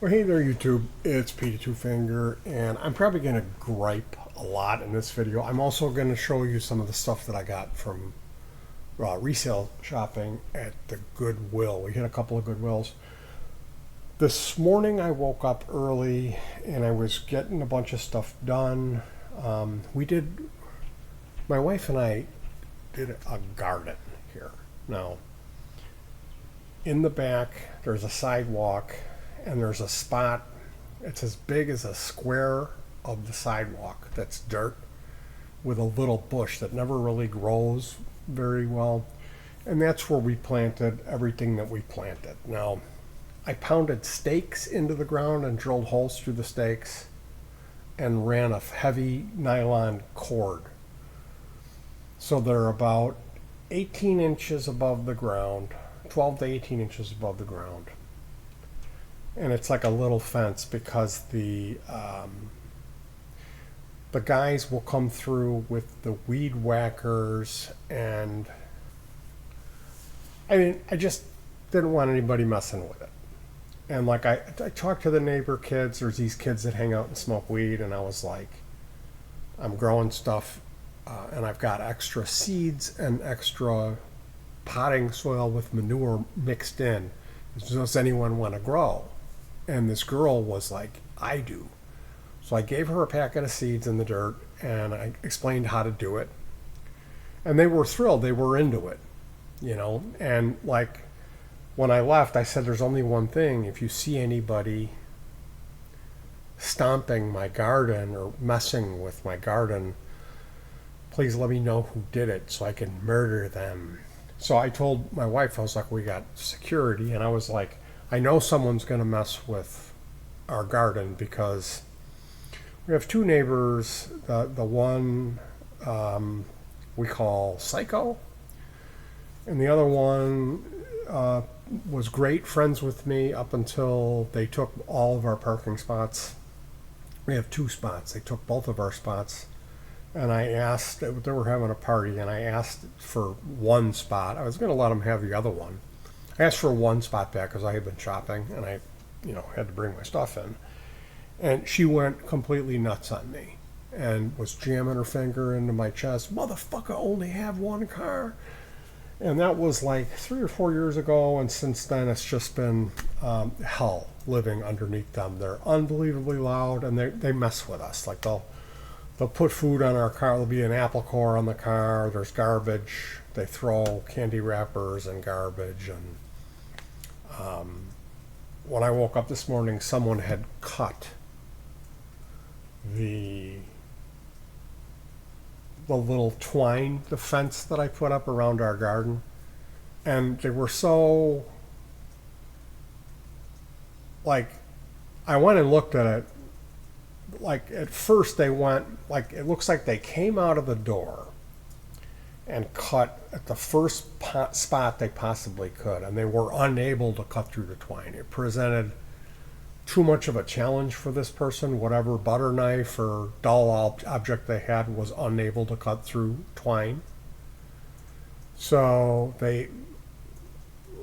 Well, hey there, YouTube. It's Peter Two Finger, and I'm probably going to gripe a lot in this video. I'm also going to show you some of the stuff that I got from resale shopping at the Goodwill. We hit a couple of Goodwills. This morning I woke up early and I was getting a bunch of stuff done. My wife and I did a garden here. Now, in the back, there's a sidewalk and there's a spot. It's as big as a square of the sidewalk that's dirt with a little bush that never really grows very well. And that's where we planted everything that we planted. Now, I pounded stakes into the ground and drilled holes through the stakes and ran a heavy nylon cord. So they're about 18 inches above the ground, 12 to 18 inches above the ground. And it's like a little fence because the guys will come through with the weed whackers, and I just didn't want anybody messing with it. And like I talked to the neighbor kids. There's these kids that hang out and smoke weed, and I was like, I'm growing stuff, and I've got extra seeds and extra potting soil with manure mixed in. Does anyone want to grow? And this girl was like, I do. So I gave her a packet of seeds in the dirt, and I explained how to do it. And they were thrilled. They were into it, you know. And like when I left, I said, there's only one thing. If you see anybody stomping my garden or messing with my garden, please let me know who did it so I can murder them. So I told my wife, I was like, we got security. And I was like, I know someone's going to mess with our garden because we have two neighbors. The one we call Psycho, and the other one was great friends with me up until they took all of our parking spots. We have two spots. They took both of our spots. And I asked, they were having a party, and I asked for one spot. I was going to let them have the other one. I asked for one spot back because I had been shopping, and I, had to bring my stuff in. And she went completely nuts on me and was jamming her finger into my chest. Motherfucker, only have one car. And that was like 3 or 4 years ago, and since then it's just been hell living underneath them. They're unbelievably loud, and they mess with us. Like they'll put food on our car. There'll be an apple core on the car. There's garbage. They throw candy wrappers and garbage. And when I woke up this morning, someone had cut the little twine, the fence that I put up around our garden. And they were so, like, I went and looked at it. Like at first they went, like it looks like they came out of the door and cut at the first spot they possibly could, and they were unable to cut through the twine. It presented too much of a challenge for this person. Whatever butter knife or dull object they had was unable to cut through twine. So they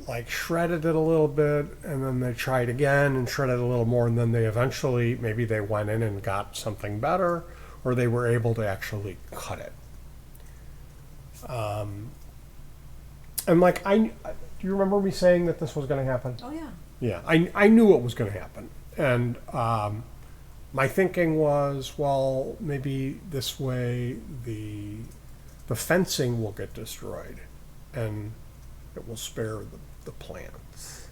like shredded it a little bit, and then they tried again and shredded a little more, and then they eventually, maybe they went in and got something better, or they were able to actually cut it. And like do you remember me saying that this was going to happen? Oh yeah. Yeah, I knew it was going to happen, and my thinking was, well, maybe this way the fencing will get destroyed, and it will spare the plants.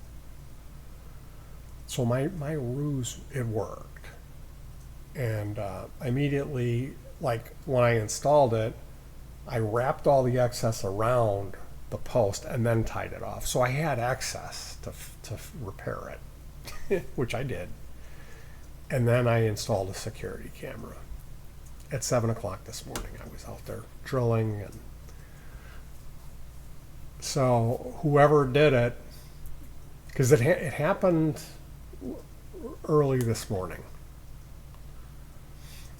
So my ruse, it worked. And immediately, like when I installed it, I wrapped all the excess around the post and then tied it off. So I had access to repair it, which I did. And then I installed a security camera. At 7 o'clock this morning, I was out there drilling, and so whoever did it, because it happened early this morning.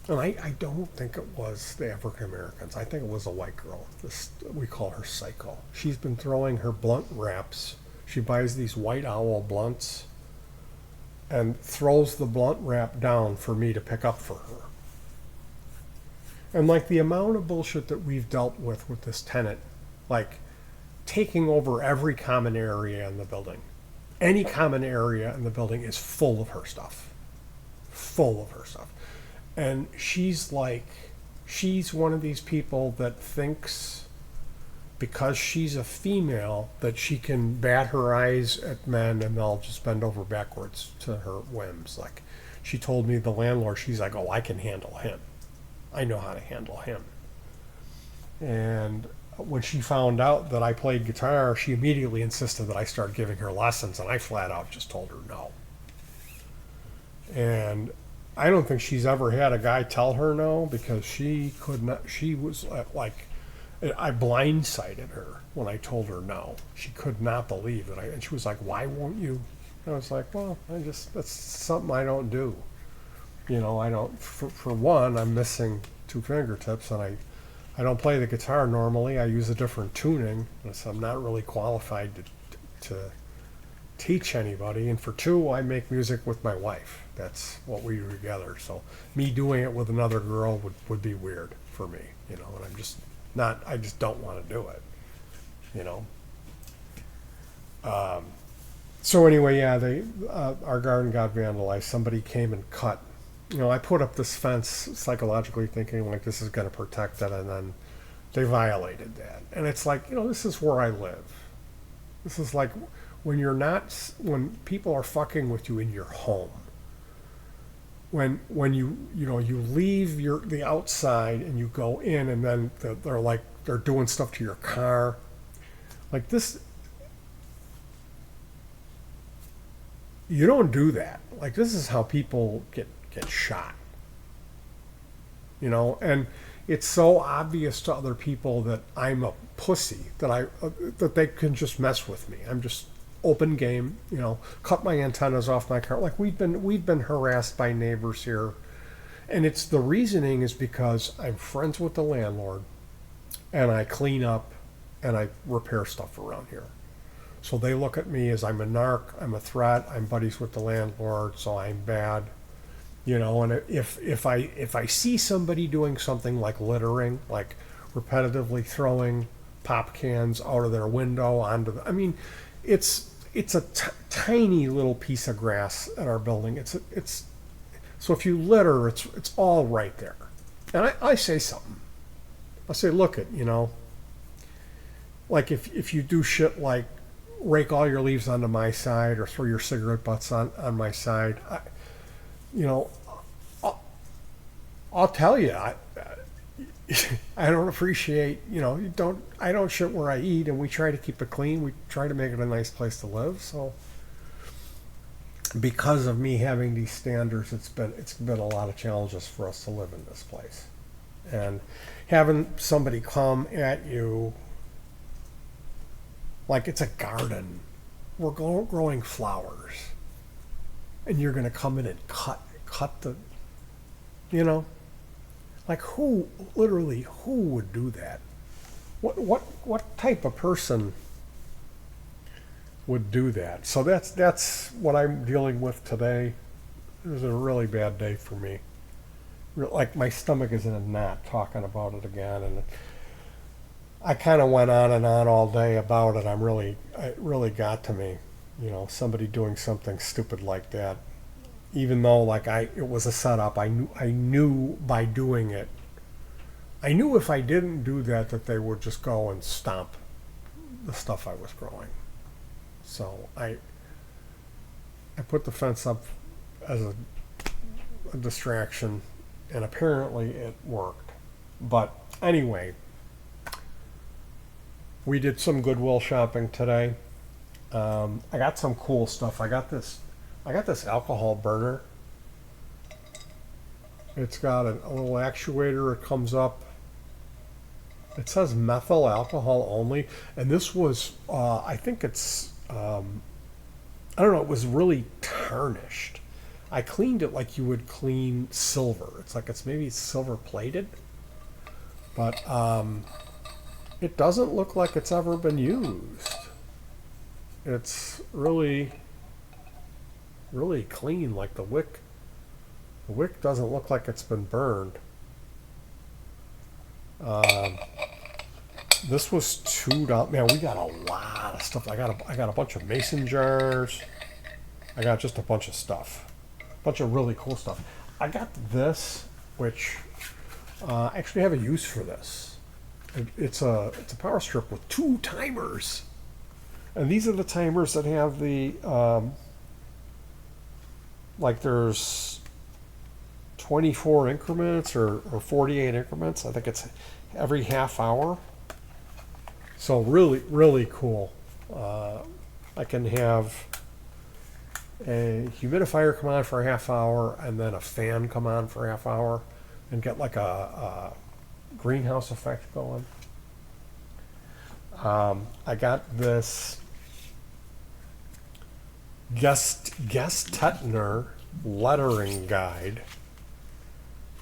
And I don't think it was the African Americans. I think it was a white girl. We call her Psycho. She's been throwing her blunt wraps. She buys these white owl blunts and throws the blunt wrap down for me to pick up for her. And like the amount of bullshit that we've dealt with this tenant, like taking over every common area in the building. Any common area in the building is full of her stuff. Full of her stuff. And she's one of these people that thinks because she's a female that she can bat her eyes at men and they'll just bend over backwards to her whims. Like she told me, the landlord, she's like, oh, I can handle him. I know how to handle him. And when she found out that I played guitar, she immediately insisted that I start giving her lessons, and I flat out just told her no. And I don't think she's ever had a guy tell her no, because she could not. She was like, I blindsided her when I told her no. She could not believe that and she was like, why won't you? And I was like, well, that's something I don't do. You know, I don't, for one, I'm missing 2 fingertips, and I don't play the guitar normally. I use a different tuning, so I'm not really qualified to teach anybody. And for 2, I make music with my wife. That's what we do together. So me doing it with another girl would be weird for me, you know, and I just don't want to do it, you know. So anyway, yeah, our garden got vandalized. Somebody came and cut. You know, I put up this fence psychologically thinking like this is going to protect it, and then they violated that. And it's like, you know, this is where I live. This is like when people are fucking with you in your home. When you leave the outside and you go in, and then they're doing stuff to your car. Like this, you don't do that. Like this is how people get shot, you know. And it's so obvious to other people that I'm a pussy that they can just mess with me. I'm just open game, you know. Cut my antennas off my car. Like we've been harassed by neighbors here, and it's the reasoning is because I'm friends with the landlord, and I clean up and I repair stuff around here. So they look at me as I'm a narc, I'm a threat, I'm buddies with the landlord, so I'm bad. You know, and if I see somebody doing something like littering, like repetitively throwing pop cans out of their window I mean, it's a tiny little piece of grass at our building. It's so if you litter, it's all right there. And I say something. I say, look it, you know, like if you do shit like rake all your leaves onto my side or throw your cigarette butts on my side, you know, I'll tell you, I don't appreciate, you know, I don't shit where I eat, and we try to keep it clean. We try to make it a nice place to live. So because of me having these standards, it's been a lot of challenges for us to live in this place. And having somebody come at you like it's a garden. We're growing flowers, and you're going to come in and cut the, you know, like who would do that? What type of person would do that? So that's what I'm dealing with today. It was a really bad day for me. Like my stomach is in a knot talking about it again, and I kind of went on and on all day about it. It really got to me, you know, somebody doing something stupid like that. Even though it was a setup, I knew by doing it, I knew if I didn't do that they would just go and stomp the stuff I was growing. So I put the fence up as a distraction, and apparently it worked. But anyway, we did some Goodwill shopping today. I got some cool stuff. I got this alcohol burner. It's got a little actuator. It comes up. It says methyl alcohol only, and this was I think it's I don't know. It was really tarnished. I cleaned it like you would clean silver. It's maybe silver plated, but it doesn't look like it's ever been used. It's really really clean. Like the wick doesn't look like it's been burned. This was $2. Man, we got a lot of stuff. I got a bunch of mason jars. I got just a bunch of stuff, a bunch of really cool stuff. I got this, which I actually have a use for this. It's a power strip with 2 timers, and these are the timers that have the like there's 24 increments or 48 increments. I think it's every half hour. So really, really cool. I can have a humidifier come on for a half hour and then a fan come on for a half hour and get like a greenhouse effect going. I got this Gestetner lettering guide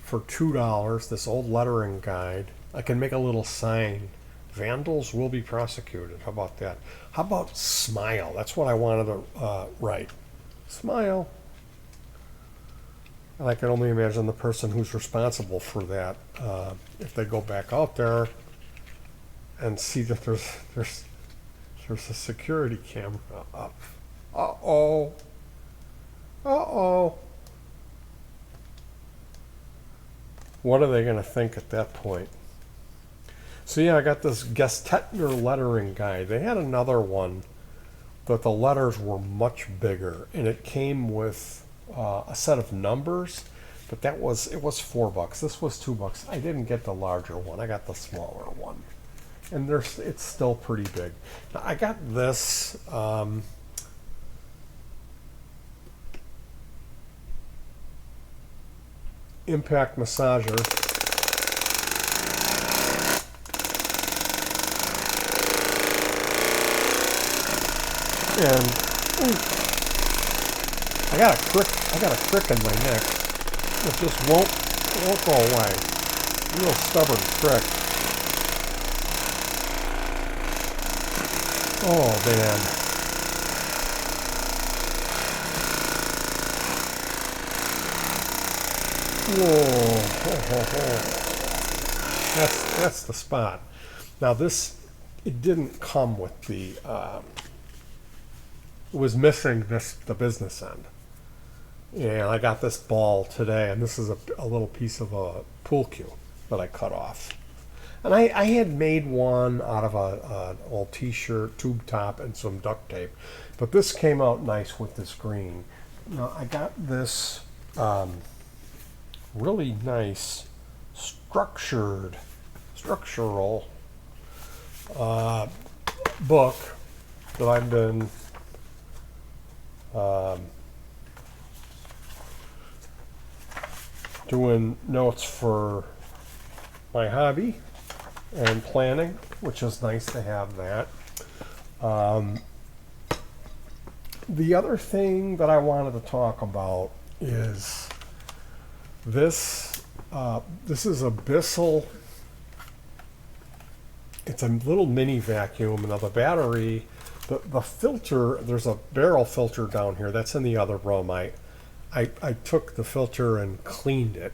for $2. This old lettering guide. I can make a little sign. Vandals will be prosecuted. How about that? How about smile? That's what I wanted to write. Smile. And I can only imagine the person who's responsible for that, if they go back out there and see that there's a security camera up. Uh-oh. Uh-oh. What are they going to think at that point? So yeah, I got this Gestetner lettering guide. They had another one that the letters were much bigger, and it came with a set of numbers, but it was $4. This was $2. I didn't get the larger one. I got the smaller one, and it's still pretty big. Now, I got this. Impact massager. And ooh, I got a crick in my neck. It just won't go away. Real stubborn crick. Oh man. Whoa. That's the spot. Now it didn't come with the it was missing the business end. And I got this ball today, and this is a little piece of a pool cue that I cut off. And I had made one out of an old t-shirt, tube top, and some duct tape. But this came out nice with this green. Now I got this really nice structural book that I've been doing notes for my hobby and planning, which is nice to have that. The other thing that I wanted to talk about is this. This is a Bissell. It's a little mini vacuum. Now the battery, the filter, there's a barrel filter down here. That's in the other room. I took the filter and cleaned it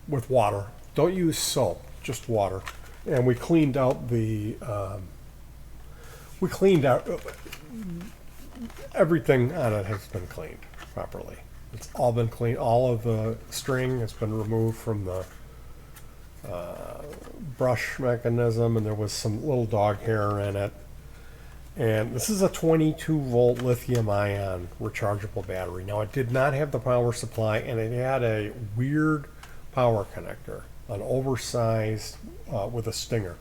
with water. Don't use soap, just water. And we cleaned out everything on it has been cleaned properly. It's all been cleaned. All of the string has been removed from the brush mechanism, and there was some little dog hair in it. And this is a 22 volt lithium ion rechargeable battery. Now it did not have the power supply, and it had a weird power connector, an oversized with a stinger.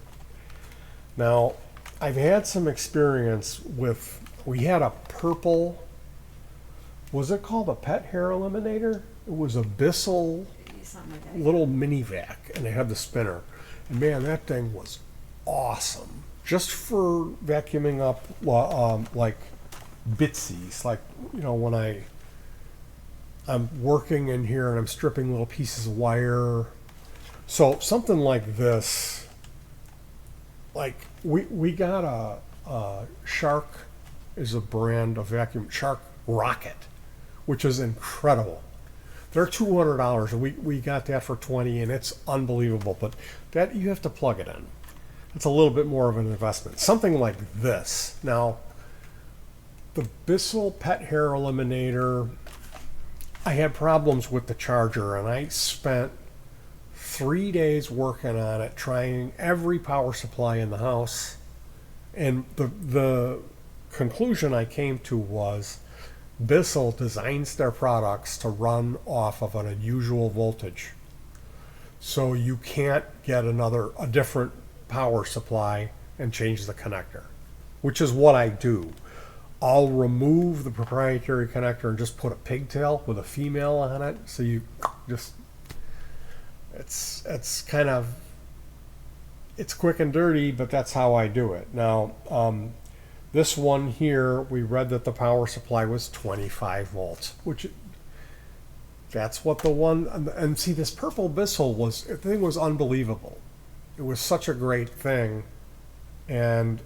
Now I've had some experience with, we had a purple, was it called a pet hair eliminator? It was a Bissell little mini vac, and it had the spinner. And man, that thing was awesome. Just for vacuuming up like bitsies, like, you know, when I'm working in here and I'm stripping little pieces of wire. So something like this, like we got a Shark is a brand of vacuum, Shark Rocket, which is incredible. They're $200, and we got that for 20, and it's unbelievable. But that you have to plug it in. It's a little bit more of an investment. Something like this. Now, the Bissell Pet Hair Eliminator, I had problems with the charger, and I spent 3 days working on it, trying every power supply in the house. And the conclusion I came to was Bissell designs their products to run off of an unusual voltage. So you can't get a different power supply and change the connector, which is what I do. I'll remove the proprietary connector and just put a pigtail with a female on it. So you just, it's kind of, it's quick and dirty, but that's how I do it. Now, this one here, we read that the power supply was 25 volts, which that's what the one, and see this purple Bissell the thing was unbelievable. It was such a great thing. And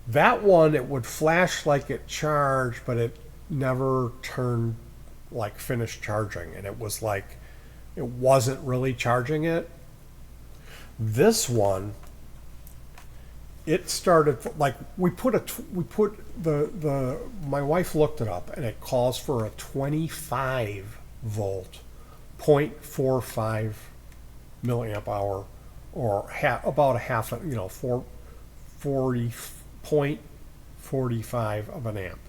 that one, it would flash like it charged, but it never turned like finished charging. And it was like, it wasn't really charging it. This one, it started like my wife looked it up, and it calls for a 25 volt 0.45 milliamp hour, or about a half, 40.45 of an amp.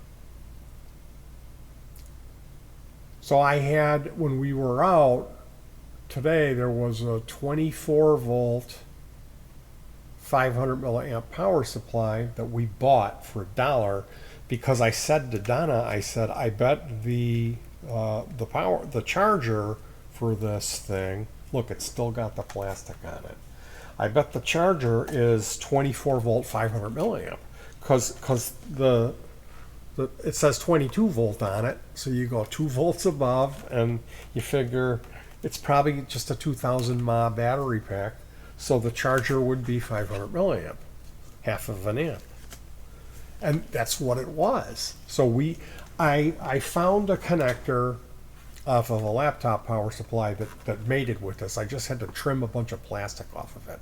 So I had, when we were out today, there was a 24 volt 500 milliamp power supply that we bought for $1, because I said to Donna, I said, I bet the charger for this thing, look, it's still got the plastic on it. I bet the charger is 24 volt 500 milliamp, because it says 22 volt on it, so you go 2 volts above, and you figure it's probably just a 2000 mAh battery pack. So the charger would be 500 milliamp, half of an amp. And that's what it was. So I found a connector off of a laptop power supply that mated with this. I just had to trim a bunch of plastic off of it,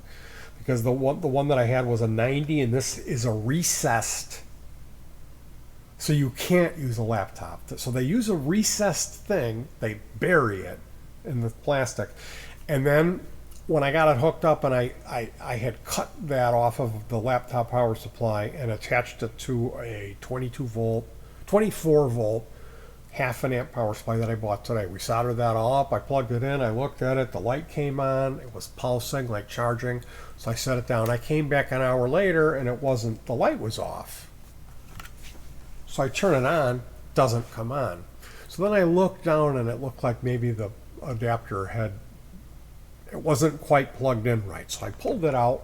because the one that I had was a 90, and this is a recessed, so you can't use a laptop. So they use a recessed thing, they bury it in the plastic, and then when I got it hooked up, and I had cut that off of the laptop power supply and attached it to a 24 volt, half an amp power supply that I bought today. We soldered that all up. I plugged it in. I looked at it. The light came on. It was pulsing, like charging. So I set it down. I came back an hour later, and it wasn't, the light was off. So I turn it on. Doesn't come on. So then I looked down, and it looked like maybe the adapter it wasn't quite plugged in right. So I pulled it out.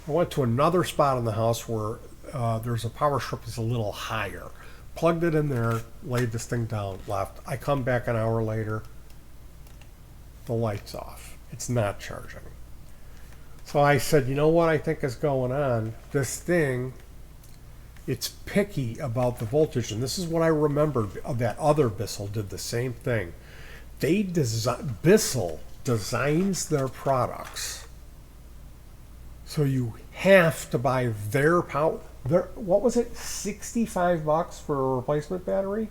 I went to another spot in the house where there's a power strip that's a little higher. Plugged it in there, laid this thing down, left. I come back an hour later, the light's off. It's not charging. So I said, you know what I think is going on? This thing, it's picky about the voltage. And this is what I remembered of that other Bissell did the same thing. Bissell designs their products so you have to buy their power. What was it, $65 for a replacement battery?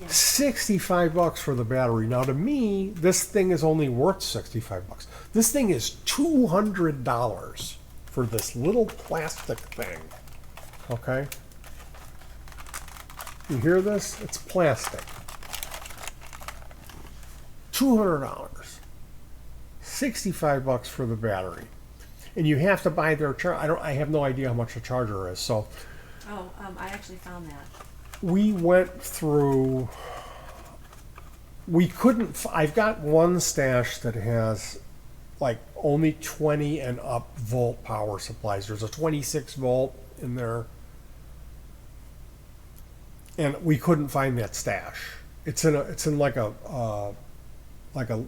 Yeah. $65 for the battery. Now to me, this thing is only worth $65. This thing is $200 for this little plastic thing. Okay, you hear this? It's plastic. $200. $65 for the battery, and you have to buy their charger. I have no idea how much a charger is. So, I actually found that. We went through. We couldn't. I've got one stash that has like only 20 and up volt power supplies. There's a 26 volt in there, and we couldn't find that stash. It's in like a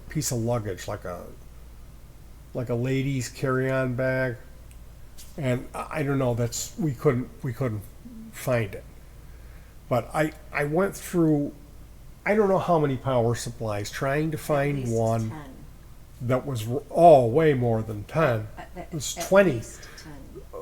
piece of luggage, like a lady's carry-on bag. And I don't know, we couldn't find it. But I went through, I don't know how many power supplies trying to At find least one 10. that was, oh, way more than 10. It was At 20. least 10.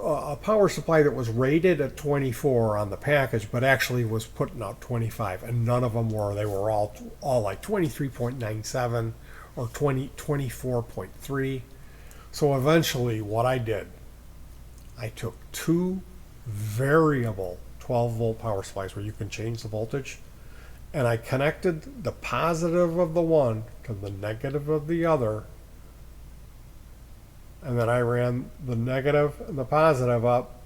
A power supply that was rated at 24 on the package, but actually was putting out 25, and none of them were. They were all like 23.97 or 24.3. So eventually, what I did, I took two variable 12-volt power supplies where you can change the voltage, and I connected the positive of the one to the negative of the other, and then I ran the negative and the positive up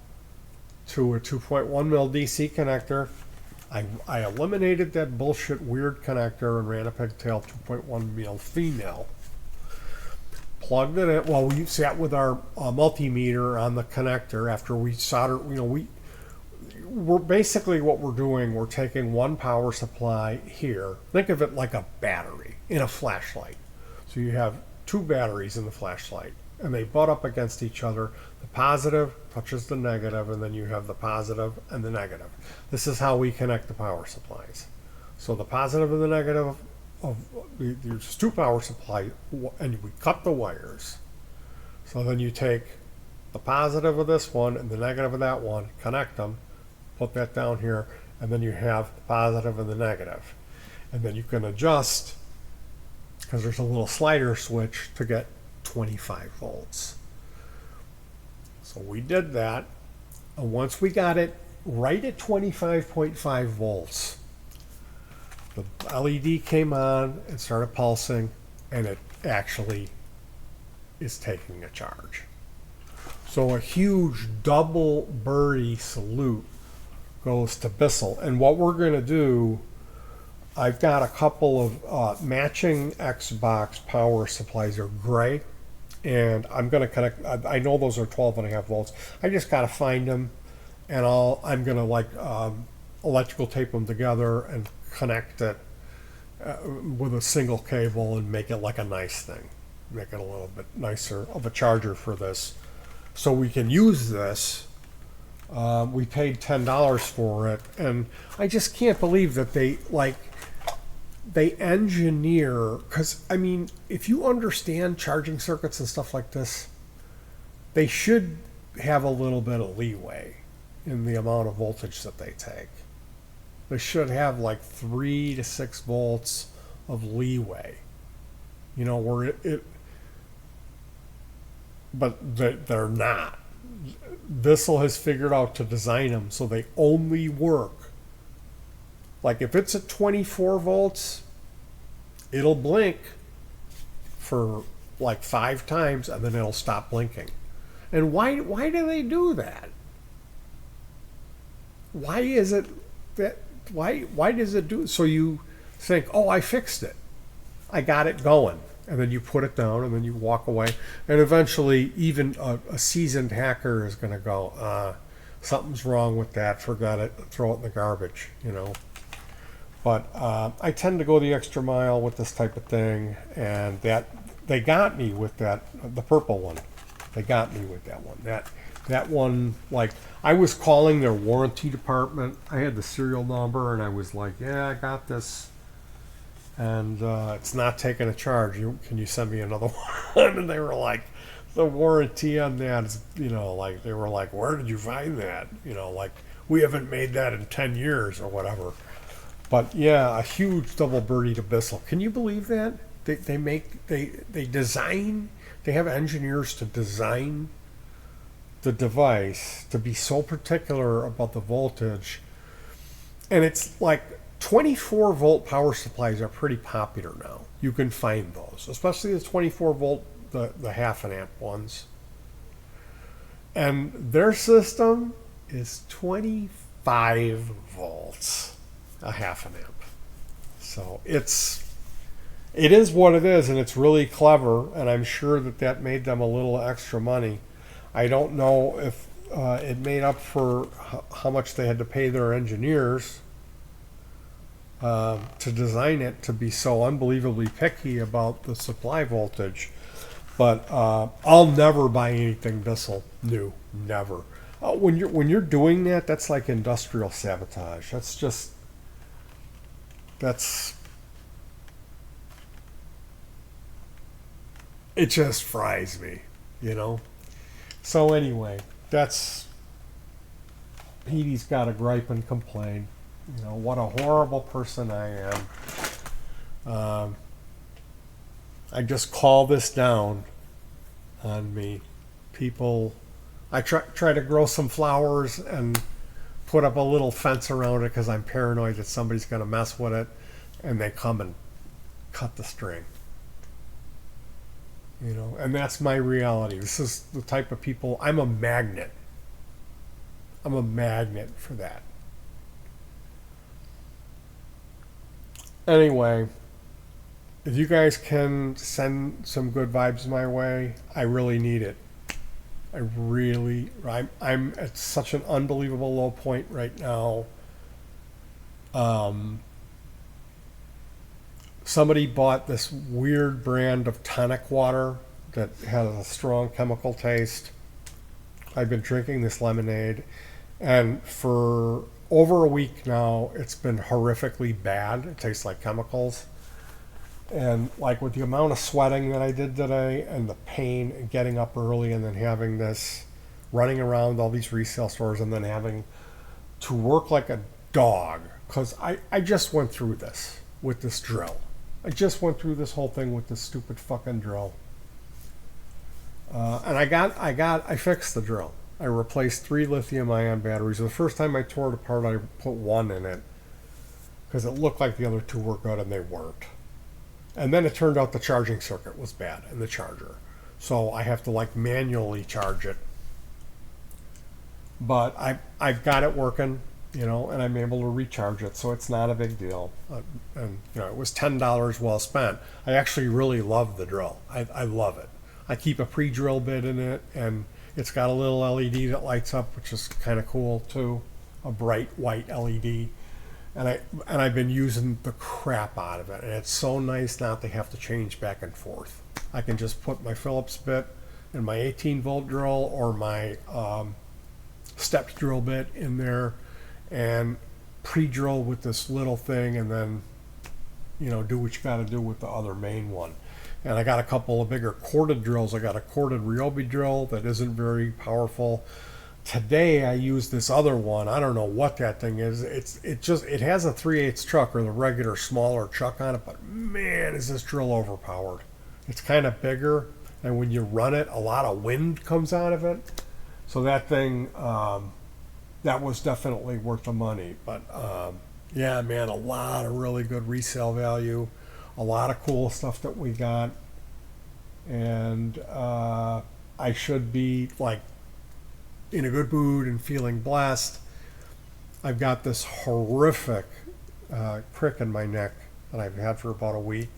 to a 2.1 mil DC connector. I eliminated that bullshit weird connector and ran a pigtail 2.1 mil female. Plugged it in. Well, we sat with our multimeter on the connector after we soldered. We're basically what we're doing. We're taking one power supply here. Think of it like a battery in a flashlight. So you have two batteries in the flashlight, and they butt up against each other. The positive touches the negative, and then you have the positive and the negative. This is how we connect the power supplies. So the positive and the negative there's two power supplies, and we cut the wires. So then you take the positive of this one and the negative of that one, connect them, put that down here, and then you have the positive and the negative. And then you can adjust, because there's a little slider switch to get 25 volts. So we did that, and once we got it right at 25.5 volts, the LED came on and started pulsing, and it actually is taking a charge. So a huge double birdie salute goes to Bissell. And what we're going to do, I've got a couple of matching Xbox power supplies. They're gray, and I'm going to connect. I know those are 12.5 volts. I just got to find them, and I'm going to electrical tape them together and connect it with a single cable and make it like a nice thing. Make it a little bit nicer of a charger for this, so we can use this. We paid $10 for it, and I just can't believe that they engineer, because I mean, if you understand charging circuits and stuff like this, they should have a little bit of leeway in the amount of voltage that they take. They should have like 3 to 6 volts of leeway, where but they're not. Bissell has figured out to design them so they only work. Like if it's at 24 volts, it'll blink for like 5 times and then it'll stop blinking. And why do they do that? Why is it that why does it do? So you think, oh, I fixed it, I got it going, and then you put it down and then you walk away, and eventually even a seasoned hacker is going to go, something's wrong with that, forgot it, throw it in the garbage, But I tend to go the extra mile with this type of thing, and that they got me with that, the purple one. They got me with that one. That one, like, I was calling their warranty department. I had the serial number, and I was like, yeah, I got this, and it's not taking a charge. Can you send me another one? And they were like, the warranty on that is, they were like, where did you find that? Like, we haven't made that in 10 years or whatever. But yeah, a huge double birdie to Bissell. Can you believe that? They design, they have engineers to design the device to be so particular about the voltage. And it's like 24 volt power supplies are pretty popular now. You can find those, especially the 24 volt, the half an amp ones. And their system is 25 volts, a half an amp. So it is what it is, and it's really clever, and I'm sure that made them a little extra money. I don't know if it made up for how much they had to pay their engineers to design it to be so unbelievably picky about the supply voltage. But I'll never buy anything Bissell new, never. When you're doing that, that's like industrial sabotage. That's it just fries me, you know. So anyway, that's Petey's got a gripe and complain. You know what a horrible person I am. I just call this down on me. People, I try to grow some flowers and put up a little fence around it because I'm paranoid that somebody's going to mess with it, and they come and cut the string. You know, and that's my reality. This is the type of people. I'm a magnet. I'm a magnet for that. Anyway, if you guys can send some good vibes my way, I really need it. I'm at such an unbelievable low point right now. Somebody bought this weird brand of tonic water that has a strong chemical taste. I've been drinking this lemonade, and for over a week now, it's been horrifically bad. It tastes like chemicals. And like with the amount of sweating that I did today and the pain and getting up early and then having this running around all these resale stores and then having to work like a dog, because I just went through this with this drill. I just went through this whole thing with this stupid fucking drill. And I fixed the drill. I replaced 3 lithium-ion batteries. The first time I tore it apart, I put 1 in it because it looked like the other 2 were good, and they weren't. And then it turned out the charging circuit was bad in the charger. So I have to like manually charge it. But I've got it working, you know, and I'm able to recharge it, so it's not a big deal. And you know, it was $10 well spent. I actually really love the drill. I love it. I keep a pre-drill bit in it, and it's got a little LED that lights up, which is kind of cool too, a bright white LED. And I've been using the crap out of it, and it's so nice not to have to change back and forth. I can just put my Phillips bit and my 18-volt drill or my stepped drill bit in there and pre-drill with this little thing, and then, you know, do what you got to do with the other main one. And I got a couple of bigger corded drills. I got a corded Ryobi drill that isn't very powerful. Today I used this other one. I don't know what that thing is. It has a 3/8 chuck or the regular smaller chuck on it, but man, is this drill overpowered. It's kind of bigger, and when you run it, a lot of wind comes out of it. So that thing, that was definitely worth the money. But yeah, man, a lot of really good resale value, a lot of cool stuff that we got, and I should be like in a good mood and feeling blessed. I've got this horrific crick in my neck that I've had for about a week.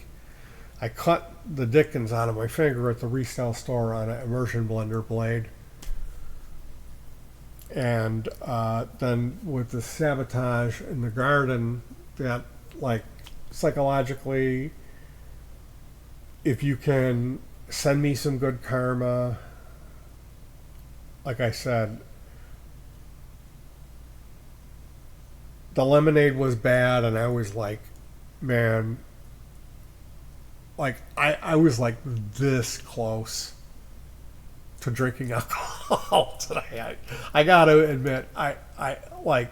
I cut the dickens out of my finger at the resale store on an immersion blender blade. And then with the sabotage in the garden, that like psychologically, if you can send me some good karma, like I said, the lemonade was bad, and I was like, man, like I was like this close to drinking alcohol today. I gotta admit, I like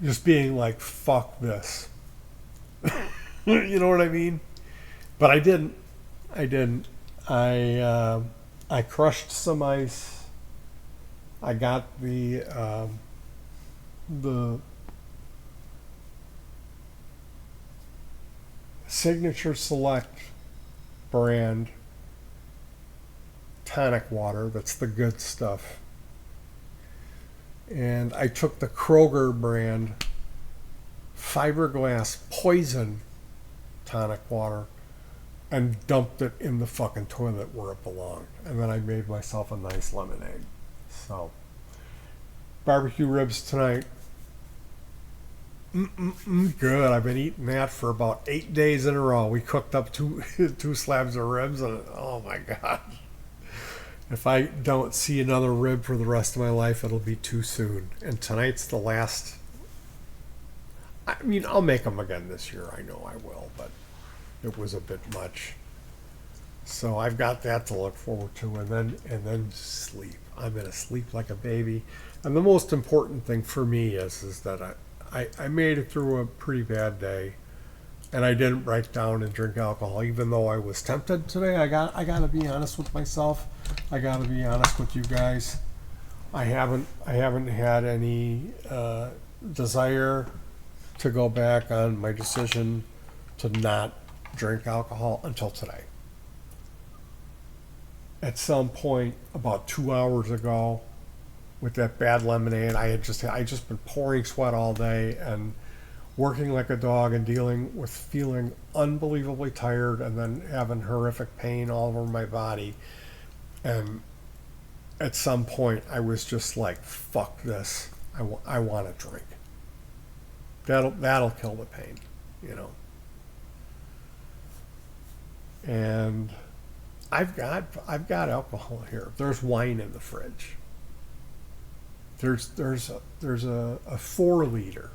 just being like, fuck this. You know what I mean? But I didn't. I crushed some ice. I got the Signature Select brand tonic water. That's the good stuff. And I took the Kroger brand fiberglass poison tonic water and dumped it in the fucking toilet where it belonged. And then I made myself a nice lemonade. So, barbecue ribs tonight. Good. I've been eating that for about 8 days in a row. We cooked up two slabs of ribs, and oh my god, If I don't see another rib for the rest of my life, it'll be too soon. And tonight's the last. I mean, I'll make them again this year. I know I will, but it was a bit much. So I've got that to look forward to, and then sleep. I'm gonna sleep like a baby. And the most important thing for me is that I made it through a pretty bad day, and I didn't break down and drink alcohol, even though I was tempted today. I gotta be honest with myself. I gotta be honest with you guys. I haven't had any desire to go back on my decision to not drink alcohol until today. At some point about 2 hours ago, with that bad lemonade, I just been pouring sweat all day and working like a dog and dealing with feeling unbelievably tired and then having horrific pain all over my body. And at some point, I was just like, "Fuck this! I want to drink." That'll kill the pain, you know. And I've got alcohol here. There's wine in the fridge. There's a 4 liter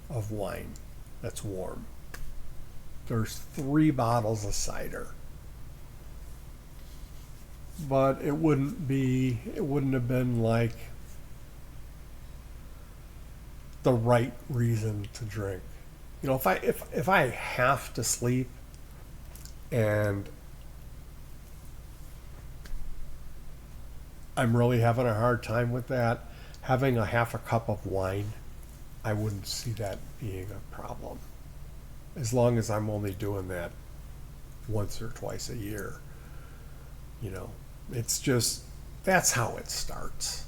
of wine that's warm. There's 3 bottles of cider. But it wouldn't have been like the right reason to drink. You know, if I have to sleep and I'm really having a hard time with that, having a half a cup of wine, I wouldn't see that being a problem. As long as I'm only doing that once or twice a year. You know, it's just, that's how it starts.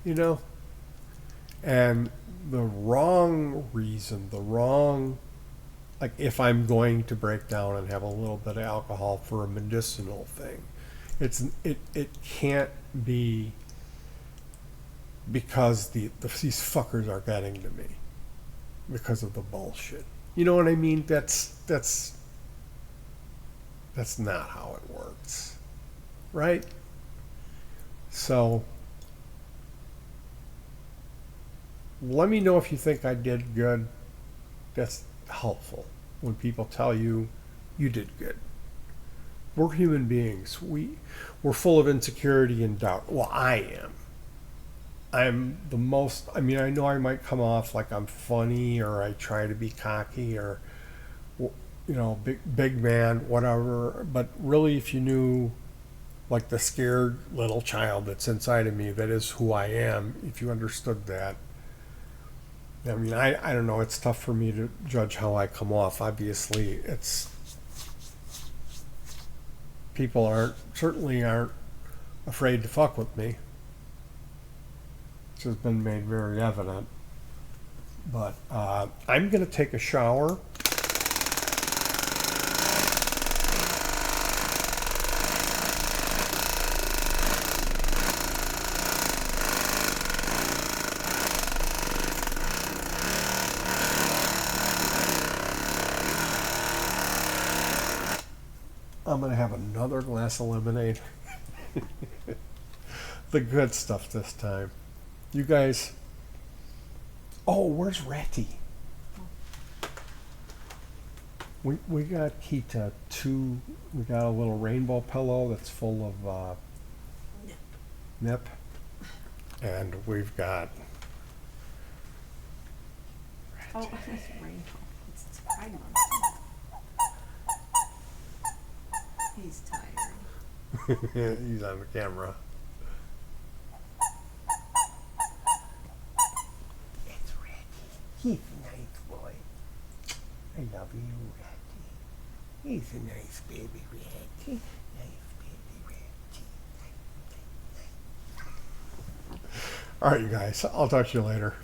You know? And the wrong reason, like if I'm going to break down and have a little bit of alcohol for a medicinal thing, it can't be because these fuckers are getting to me because of the bullshit. You know what I mean? That's not how it works, right? So let me know if you think I did good. That's helpful when people tell you you did good. We're human beings. We're full of insecurity and doubt. Well, I am. I'm the most, I mean, I know I might come off like I'm funny or I try to be cocky or, you know, big man, whatever. But really, if you knew like the scared little child that's inside of me, that is who I am, if you understood that. I mean, I don't know. It's tough for me to judge how I come off. Obviously, people certainly aren't afraid to fuck with me. Which has been made very evident. But I'm going to take a shower. I'm going to have another glass of lemonade. The good stuff this time. You guys. Oh, where's Ratty? We got Kita 2. We got a little rainbow pillow that's full of nip. And we've got. Oh, it's rainbow. It's Pride Month. He's tired. He's on the camera. It's Ratty. He's a nice boy. I love you, Ratty. He's a nice baby Ratty. Nice baby Ratty. All right, you guys. I'll talk to you later.